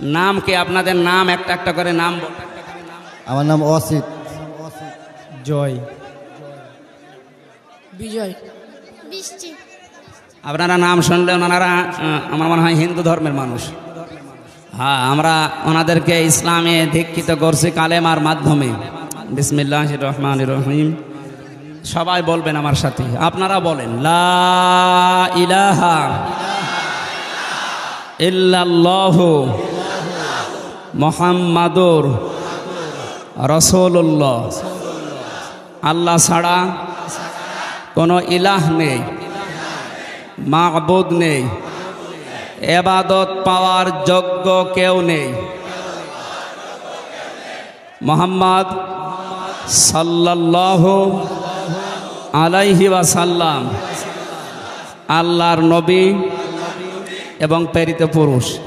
নাম কি আপনাদের? নাম একটা একটা করে নাম। আমার নাম অসিত। জয়। বিজয়। বৃষ্টি। আপনারা নাম শুনলে ওনারা আমার মনে হয় হিন্দু ধর্মের মানুষ। হ্যাঁ, আমরা ওনাদেরকে ইসলামে দীক্ষিত করছি কালেমার মাধ্যমে। বিসমিল্লাহির রহমানির রহিম। সবাই বলবেন আমার সাথে, আপনারা বলেন লা ইলাহা ইল্লাল্লাহু মুহাম্মাদুর রাসূলুল্লাহ। আল্লাহ ছাড়া কোনো ইলাহ নেই, মাবুদ নেই, ইবাদত পাওয়ার যোগ্য কেউ নেই। মুহাম্মদ সাল্লাল্লাহু আলাইহি ওয়াসাল্লাম আল্লাহর নবী এবং প্রেরিত পুরুষ।